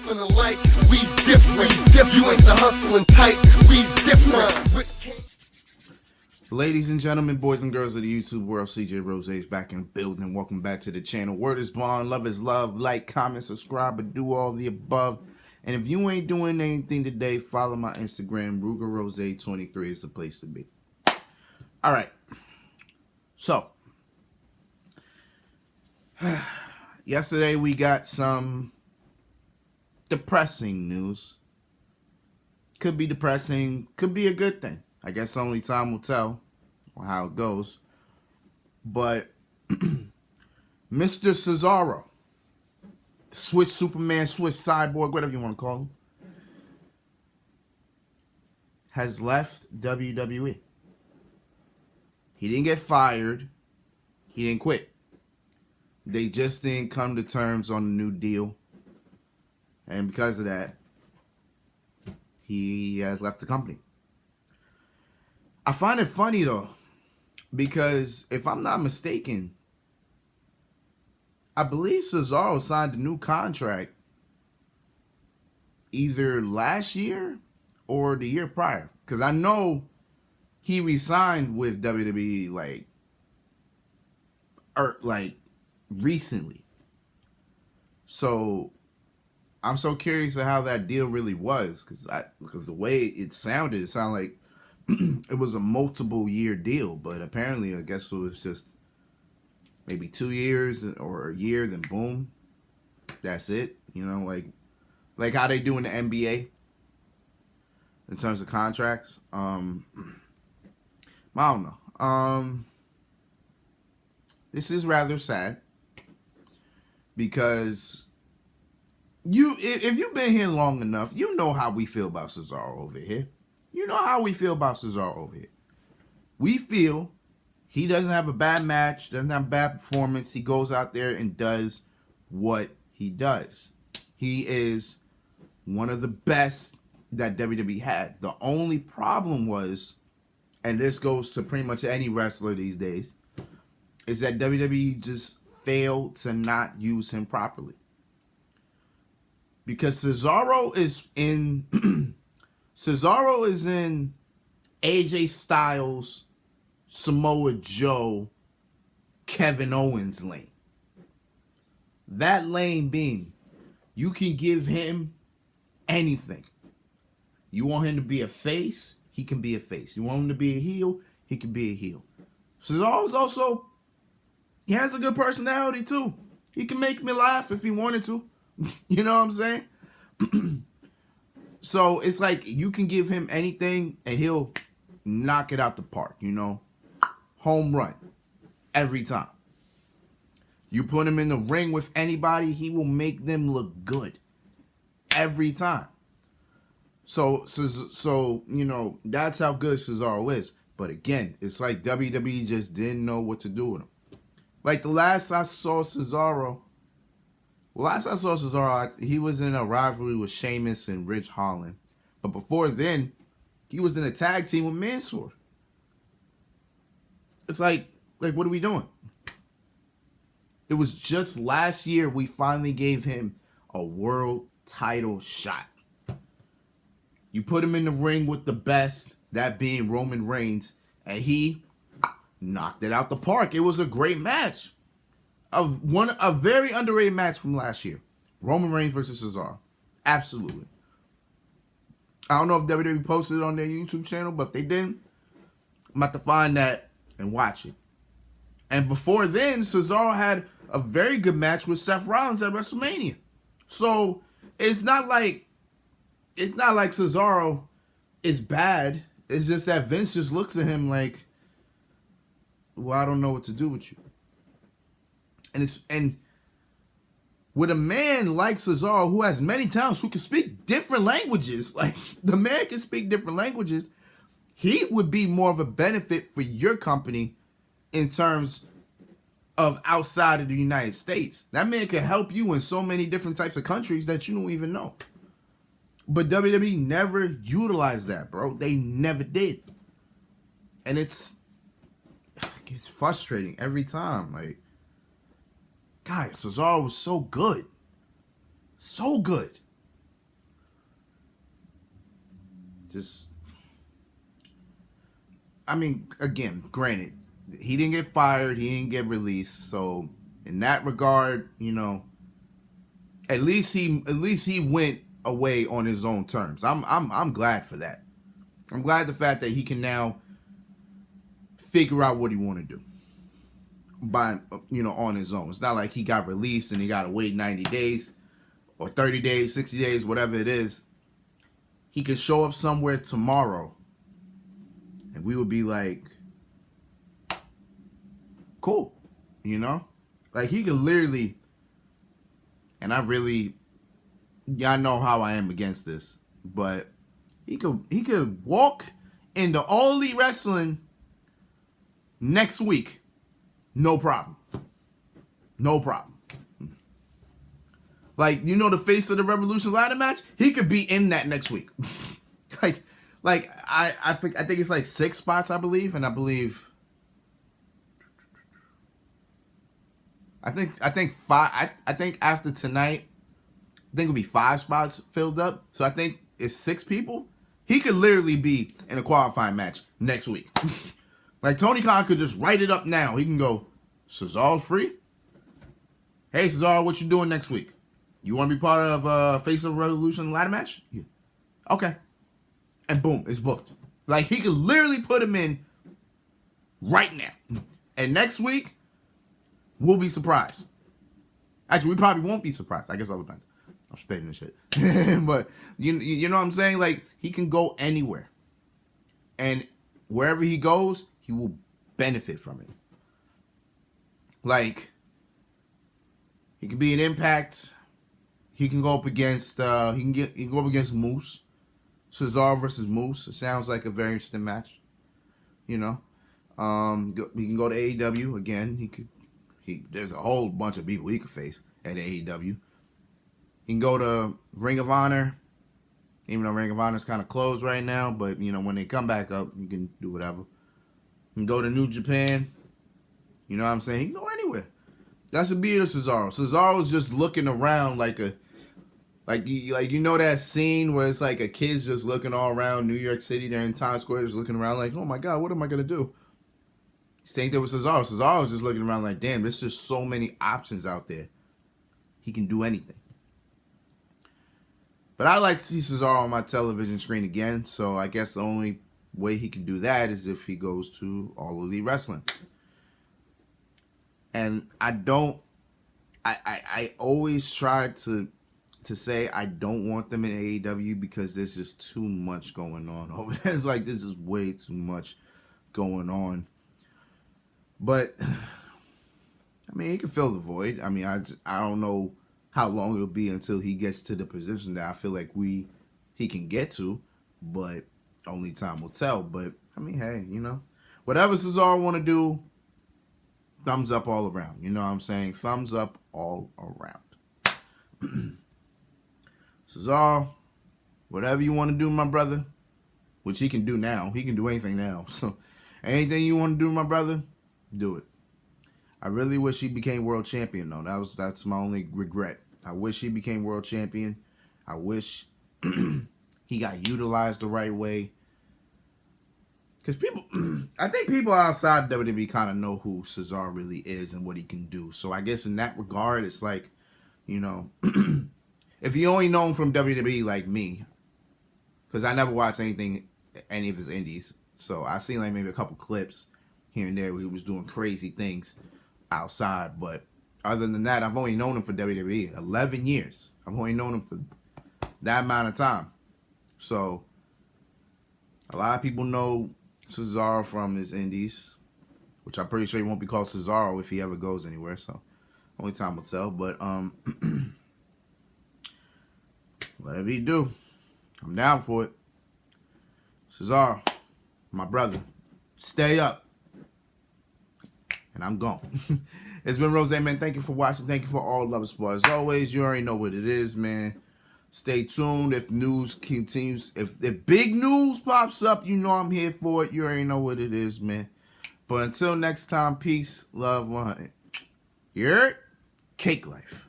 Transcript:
feeling like we's different. You ain't the hustling type, we's different. Ladies and gentlemen, boys and girls of the YouTube world, CJ Rose is back in the building. Welcome back to the channel. Word is bond, love is love. Like, comment, subscribe, and do all the above. And if you ain't doing anything today, follow my Instagram. RugerRose23 is the place to be. All right. So, yesterday we got some depressing news. Could be depressing, could be a good thing. I guess only time will tell how it goes. But Mr. Cesaro, Swiss Superman, Swiss Cyborg, whatever you want to call him, has left WWE. He didn't get fired. He didn't quit. They just didn't come to terms on a new deal. And because of that, he has left the company. I find it funny, though, because if I'm not mistaken, I believe Cesaro signed a new contract either last year or the year prior. Because I know he re-signed with WWE like recently. So I'm so curious of how that deal really was, because the way it sounded like it was a multiple year deal, but apparently I guess it was just maybe 2 years or a year, then boom, that's it. You know, like how they do in the NBA in terms of contracts. I don't know. This is rather sad because if you've been here long enough, you know how we feel about Cesaro over here. You know how we feel about Cesaro over here. We feel he doesn't have a bad match, doesn't have a bad performance. He goes out there and does what he does. He is one of the best that WWE had. The only problem was, and this goes to pretty much any wrestler these days, is that WWE just failed to not use him properly. Because Cesaro is in AJ Styles, Samoa Joe, Kevin Owens lane. That lane being, you can give him anything. You want him to be a face, he can be a face. You want him to be a heel, he can be a heel. Cesaro's also, he has a good personality too. He can make me laugh if he wanted to. You know what I'm saying? So it's like you can give him anything and he'll knock it out the park, you know? Home run. Every time. You put him in the ring with anybody, he will make them look good. Every time. So you know, that's how good Cesaro is. But again, it's like WWE just didn't know what to do with him. Like the last I saw Cesaro, he was in a rivalry with Sheamus and Ridge Holland. But before then, he was in a tag team with Mansoor. It's like what are we doing? It was just last year we finally gave him a world title shot. You put him in the ring with the best, that being Roman Reigns, and he knocked it out the park. It was a great match. A very underrated match from last year. Roman Reigns versus Cesaro. Absolutely. I don't know if WWE posted it on their YouTube channel, but if they didn't, I'm about to find that and watch it. And before then, Cesaro had a very good match with Seth Rollins at WrestleMania. So it's not like Cesaro is bad. It's just that Vince just looks at him like, well, I don't know what to do with you. And with a man like Cesaro, who has many talents, who can speak different languages, like the man can speak different languages, he would be more of a benefit for your company in terms of outside of the United States. That man can help you in so many different types of countries that you don't even know. But WWE never utilized that, bro. They never did. And it's frustrating every time. Like, God, Cesaro was so good. So good. just, I mean, again, granted, he didn't get fired, he didn't get released, so in that regard, at least he went away on his own terms. I'm glad for that. I'm glad the fact that he can now figure out what he want to do by on his own. It's not like he got released and he got to wait 90 days or 30 days, 60 days, whatever it is. He could show up somewhere tomorrow and we would be like, cool, like he could literally, and y'all know how I am against this, but he could walk into All Elite Wrestling next week, no problem. No problem. Like, the face of the Revolution ladder match, he could be in that next week. I think it's like 6 spots, I believe, and I think 5. I think after tonight, I think it'll be 5 spots filled up. So I think it's 6 people. He could literally be in a qualifying match next week. Like, Tony Khan could just write it up now. He can go, Cesaro's free? Hey, Cesaro, what you doing next week? You want to be part of Face of Revolution ladder match? Yeah. Okay. And boom, it's booked. Like, he could literally put him in right now. And next week, we'll be surprised. Actually, we probably won't be surprised. I guess all depends. I'm spitting this shit. But, you know what I'm saying? Like, he can go anywhere. And wherever he goes, he will benefit from it. Like, he can be an Impact. He can go up against he can go up against Moose. Cesaro versus Moose. It sounds like a very interesting match. He can go to AEW again. There's a whole bunch of people he could face at AEW. He can go to Ring of Honor. Even though Ring of Honor is kind of closed right now, but when they come back up, you can do whatever. You can go to New Japan. You know what I'm saying? He can go anywhere. That's the beauty of Cesaro. Cesaro's just looking around like that scene where it's like a kid's just looking all around New York City. They're in Times Square, just looking around like, oh my God, what am I gonna do? Same thing with Cesaro. Cesaro's just looking around like, damn, there's just so many options out there. He can do anything. But I like to see Cesaro on my television screen again, so I guess the only way he can do that is if he goes to All Elite Wrestling. And I always try to say I don't want them in AEW because there's just too much going on over there. It's like, this is way too much going on. But, I mean, he can fill the void. I mean, I don't know how long it'll be until he gets to the position that I feel like he can get to, but only time will tell. But, I mean, hey, whatever Cesaro want to do, thumbs up all around. You know what I'm saying? Thumbs up all around. Cesaro, whatever you want to do, my brother, which he can do now. He can do anything now. So anything you want to do, my brother, do it. I really wish he became world champion, though. That's my only regret. I wish he became world champion. I wish he got utilized the right way. Because I think people outside WWE kind of know who Cesaro really is and what he can do. So I guess in that regard, it's like, if you only know him from WWE like me, because I never watched any of his indies. So I seen like maybe a couple clips here and there where he was doing crazy things outside. But other than that, I've only known him for WWE 11 years. I've only known him for that amount of time. So a lot of people know Cesaro from his indies, which I'm pretty sure he won't be called Cesaro if he ever goes anywhere. So only time will tell. But whatever you do, I'm down for it. Cesaro, my brother, stay up. And I'm gone. It's been Rose, man. Thank you for watching. Thank you for all love and support. As always, you already know what it is, man. Stay tuned. If news continues, if big news pops up, you know I'm here for it. You already know what it is, man. But until next time, peace, love, 100. You heard? Cake life.